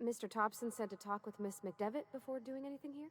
Mr. Thompson said to talk with Miss McDevitt before doing anything here?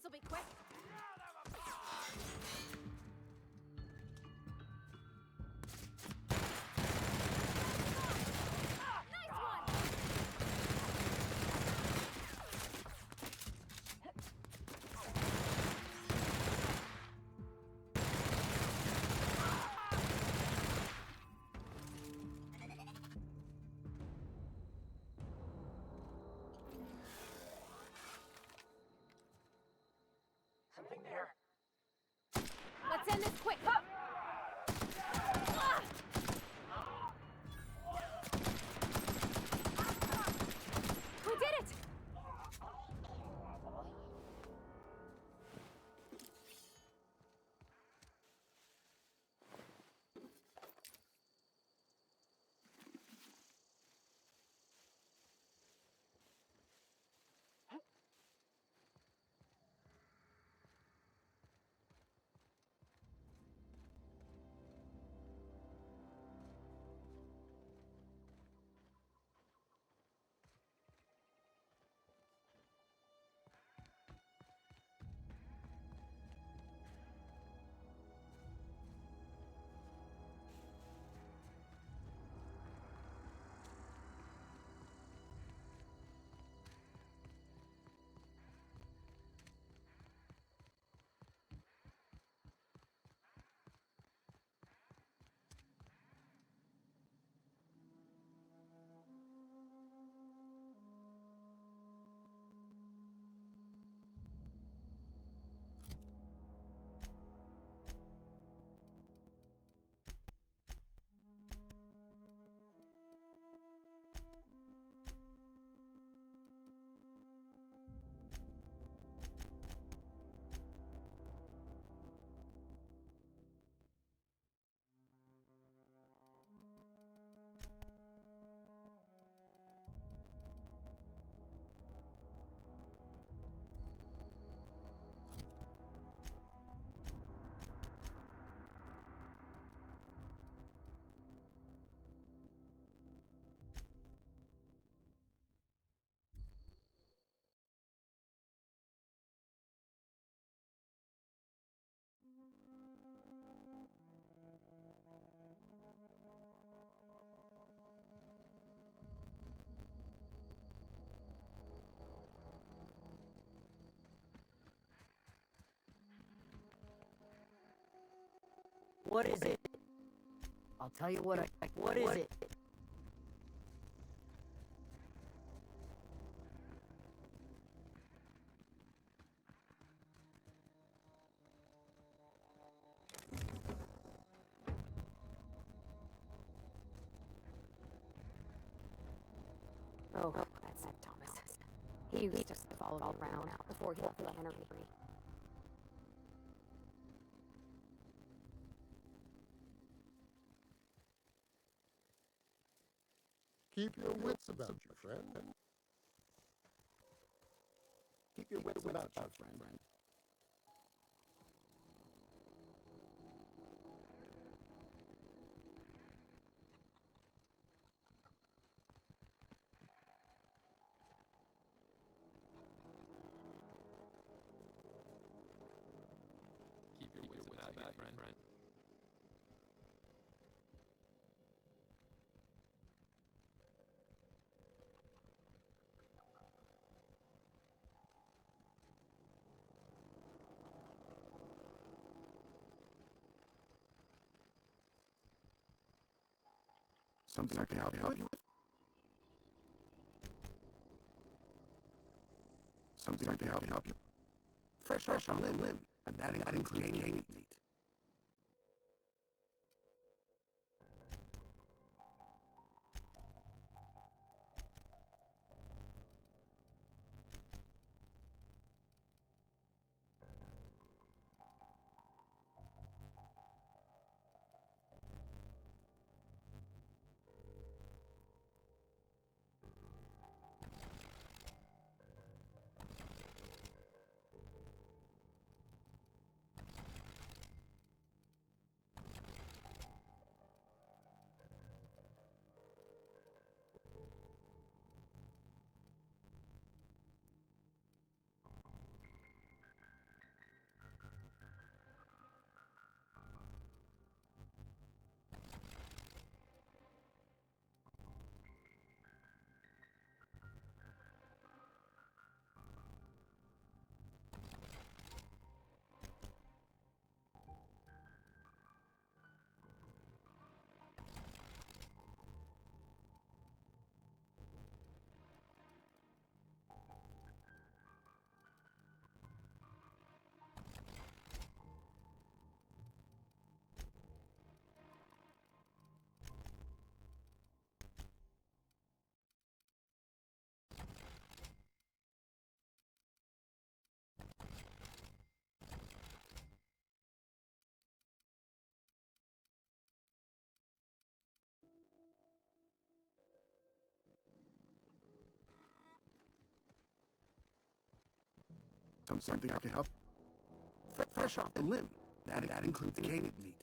This'll be quick. Something there. Let's end this quick. We did it! What is it? I'll tell you what is it? Oh, that's St. Thomas. He used to follow me around before he left the cannery. Keep your wits about you, friend. Keep your wits about you, friend. Keep your wits about you, friend. Something I can help you with? Something I can help you. Fresh on limb, and that includes gaming meat. Something I can help. Fresh off the limb. That includes canid meat.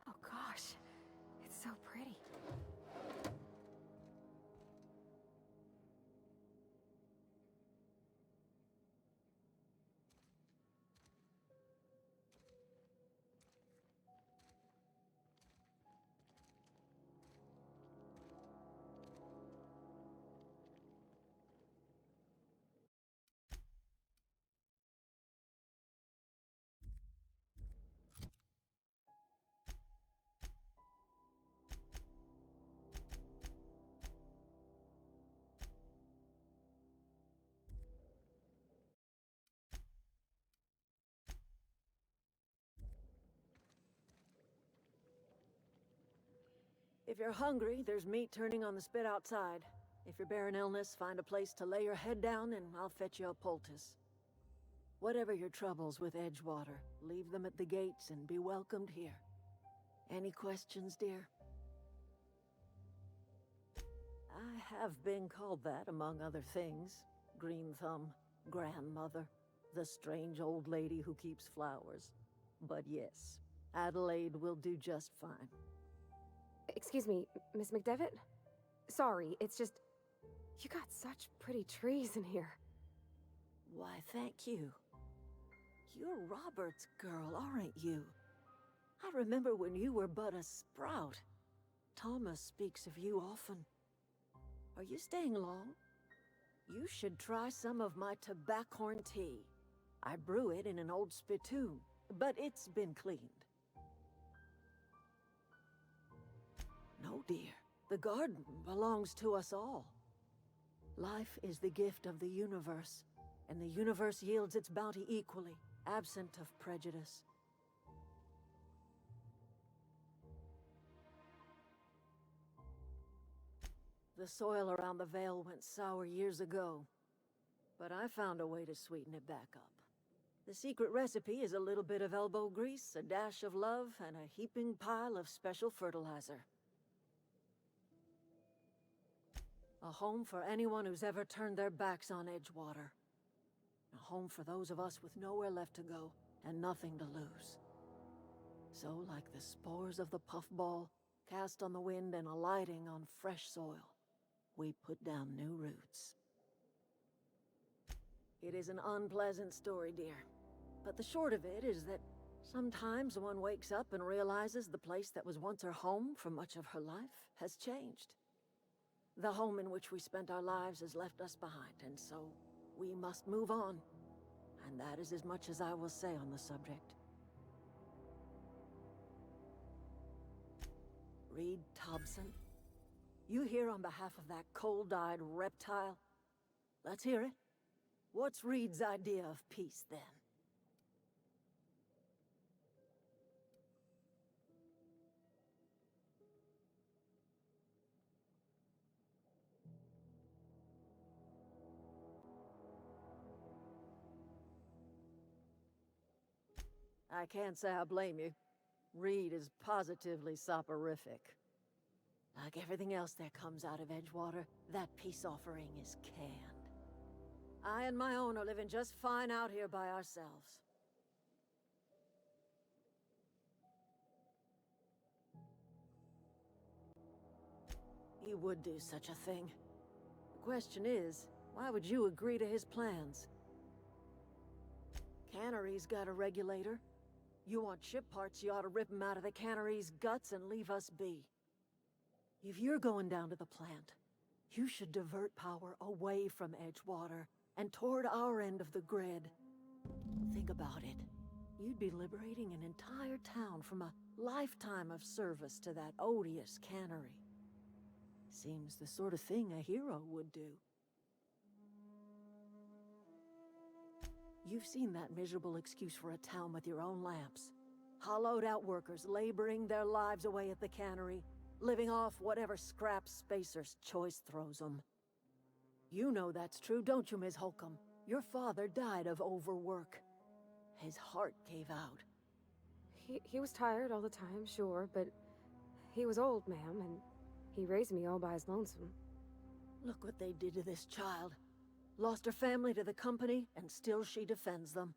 Oh gosh, it's so pretty. If you're hungry, there's meat turning on the spit outside. If you're bearing illness, find a place to lay your head down and I'll fetch you a poultice. Whatever your troubles with Edgewater, leave them at the gates and be welcomed here. Any questions, dear? I have been called that, among other things. Green Thumb, grandmother, the strange old lady who keeps flowers. But yes, Adelaide will do just fine. Excuse me, Miss McDevitt? Sorry, it's just... You got such pretty trees in here. Why, thank you. You're Robert's girl, aren't you? I remember when you were but a sprout. Thomas speaks of you often. Are you staying long? You should try some of my tobaccorn tea. I brew it in an old spittoon, but it's been cleaned. No, dear. The garden belongs to us all. Life is the gift of the universe, and the universe yields its bounty equally, absent of prejudice. The soil around the Vale went sour years ago, but I found a way to sweeten it back up. The secret recipe is a little bit of elbow grease, a dash of love, and a heaping pile of special fertilizer. A home for anyone who's ever turned their backs on Edgewater. A home for those of us with nowhere left to go and nothing to lose. So, like the spores of the puffball, cast on the wind and alighting on fresh soil, we put down new roots. It is an unpleasant story, dear. But the short of it is that sometimes one wakes up and realizes the place that was once her home for much of her life has changed. The home in which we spent our lives has left us behind, and so we must move on. And that is as much as I will say on the subject. Reed Thompson? You here on behalf of that cold-eyed reptile? Let's hear it. What's Reed's idea of peace, then? I can't say I blame you. Reed is positively soporific. Like everything else that comes out of Edgewater, that peace offering is canned. I and my own are living just fine out here by ourselves. He would do such a thing. The question is, why would you agree to his plans? Cannery's got a regulator. You want ship parts, you ought to rip him out of the cannery's guts and leave us be. If you're going down to the plant, you should divert power away from Edgewater and toward our end of the grid. Think about it. You'd be liberating an entire town from a lifetime of service to that odious cannery. Seems the sort of thing a hero would do. You've seen that miserable excuse for a town with your own lamps. Hollowed out workers laboring their lives away at the cannery, living off whatever scrap Spacer's Choice throws them. You know that's true, don't you, Ms. Holcomb? Your father died of overwork. His heart gave out. He was tired all the time, sure, but he was old, ma'am, and he raised me all by his lonesome. Look what they did to this child. Lost her family to the company, and still she defends them.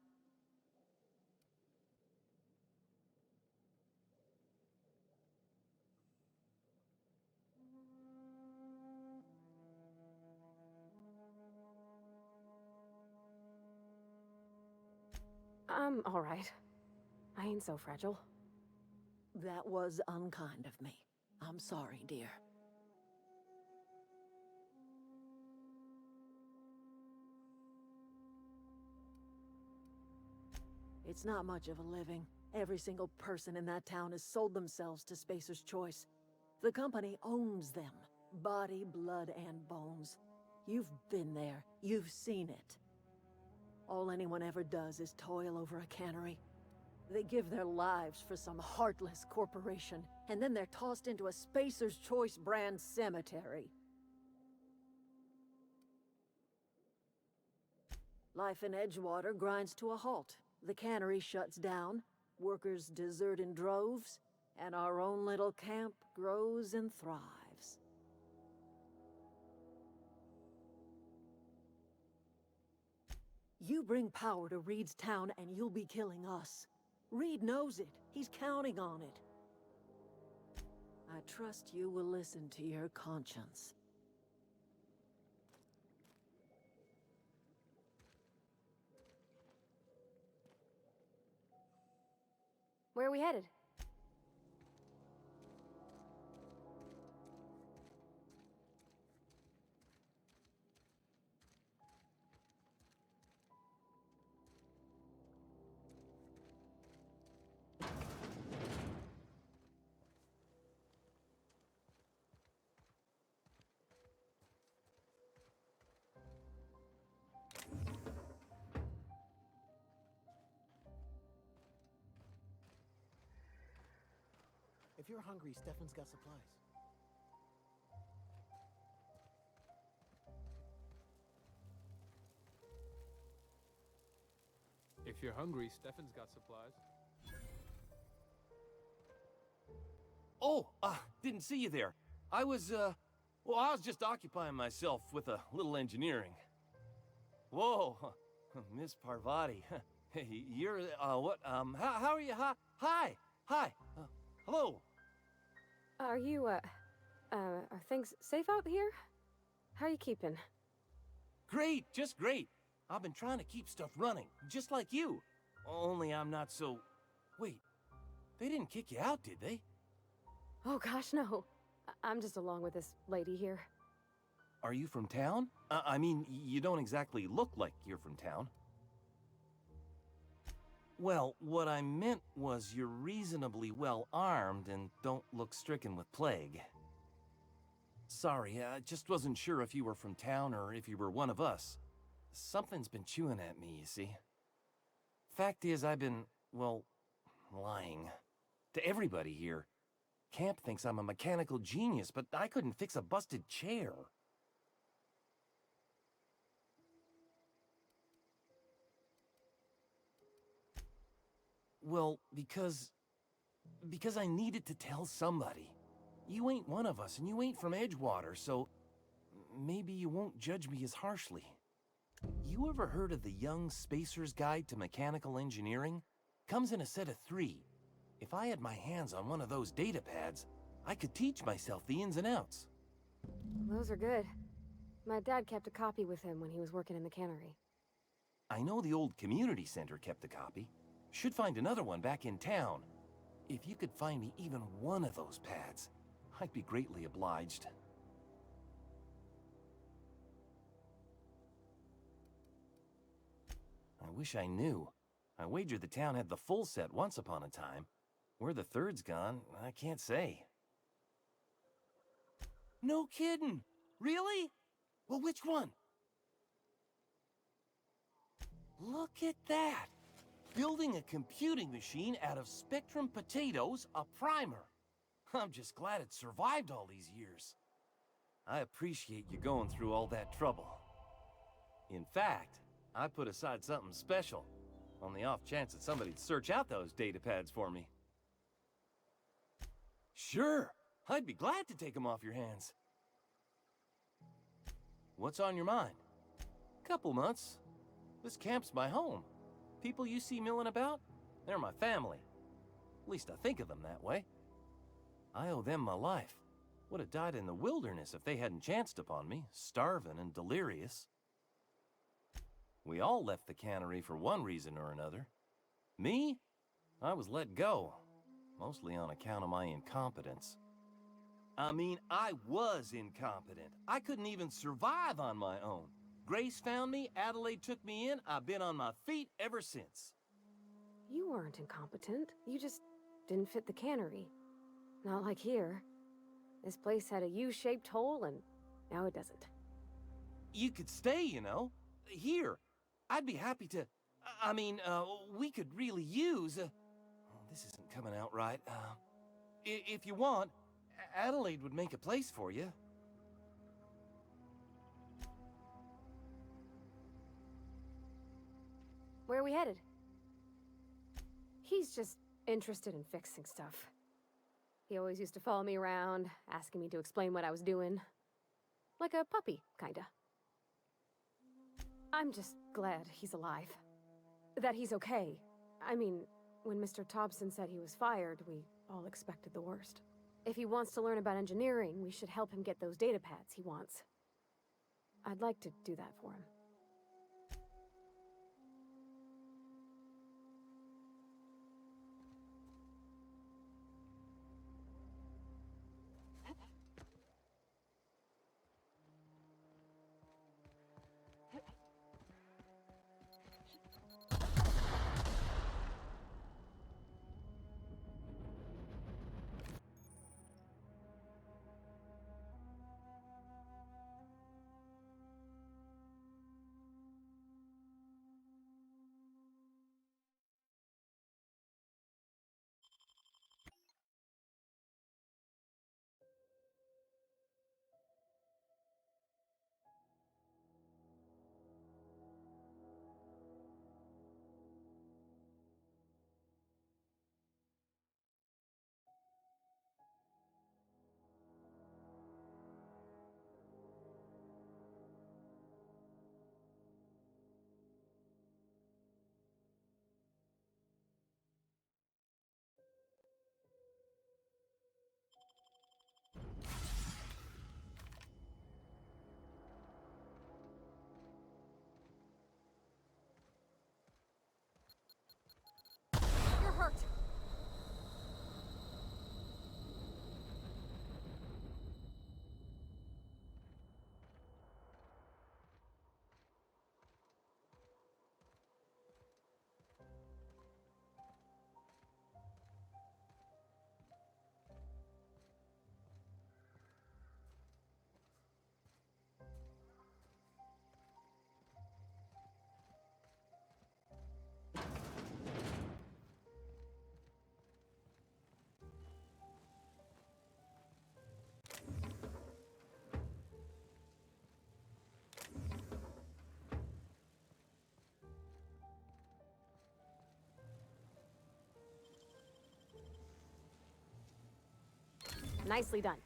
I'm all right. I ain't so fragile. That was unkind of me. I'm sorry, dear. It's not much of a living. Every single person in that town has sold themselves to Spacer's Choice. The company owns them. Body, blood, and bones. You've been there. You've seen it. All anyone ever does is toil over a cannery. They give their lives for some heartless corporation, and then they're tossed into a Spacer's Choice brand cemetery. Life in Edgewater grinds to a halt. The cannery shuts down, workers desert in droves, and our own little camp grows and thrives. You bring power to Reed's town and you'll be killing us. Reed knows it. He's counting on it. I trust you will listen to your conscience. Where are we headed? If you're hungry, Stefan's got supplies. If you're hungry, Stefan's got supplies. Oh, didn't see you there. I was just occupying myself with a little engineering. Whoa, Miss Parvati. Hey, you're, how are you? Hi, hello. Are you, are things safe out here? How are you keeping? Great, just great. I've been trying to keep stuff running, just like you. Only I'm not so... Wait, they didn't kick you out, did they? Oh gosh, no. I'm just along with this lady here. Are you from town? I mean, you don't exactly look like you're from town. Well, what I meant was you're reasonably well armed and don't look stricken with plague. Sorry, I just wasn't sure if you were from town or if you were one of us. Something's been chewing at me, you see. Fact is, I've been, well, lying. To everybody here. Camp thinks I'm a mechanical genius, but I couldn't fix a busted chair. Well, because I needed to tell somebody. You ain't one of us, and you ain't from Edgewater, so maybe you won't judge me as harshly. You ever heard of the Young Spacer's Guide to Mechanical Engineering? Comes in a set of 3. If I had my hands on one of those data pads, I could teach myself the ins and outs. Those are good. My dad kept a copy with him when he was working in the cannery. I know the old community center kept a copy. Should find another one back in town. If you could find me even one of those pads, I'd be greatly obliged. I wish I knew. I wager the town had the full set once upon a time. Where the third's gone, I can't say. No kidding! Really? Well, which one? Look at that! Building a computing machine out of Spectrum potatoes, a primer. I'm just glad it survived all these years. I appreciate you going through all that trouble. In fact, I put aside something special, on the off chance that somebody'd search out those data pads for me. Sure, I'd be glad to take them off your hands. What's on your mind? Couple months. This camp's my home. People you see milling about, they're my family. At least I think of them that way. I owe them my life. Would have died in the wilderness if they hadn't chanced upon me, starving and delirious. We all left the cannery for one reason or another. Me? I was let go, mostly on account of my incompetence. I mean, I was incompetent. I couldn't even survive on my own. Grace found me, Adelaide took me in, I've been on my feet ever since. You weren't incompetent. You just didn't fit the cannery. Not like here. This place had a U-shaped hole, and now it doesn't. You could stay, you know. Here. I'd be happy to... I mean, we could really use... oh, this isn't coming out right. If you want, Adelaide would make a place for you. Where are we headed? He's just interested in fixing stuff. He always used to follow me around, asking me to explain what I was doing. Like a puppy, kinda. I'm just glad he's alive. That he's okay. I mean, When Mr. Thompson said he was fired, we all expected the worst. If he wants to learn about engineering, we should help him get those data pads he wants. I'd like to do that for him. You're hurt! Nicely done.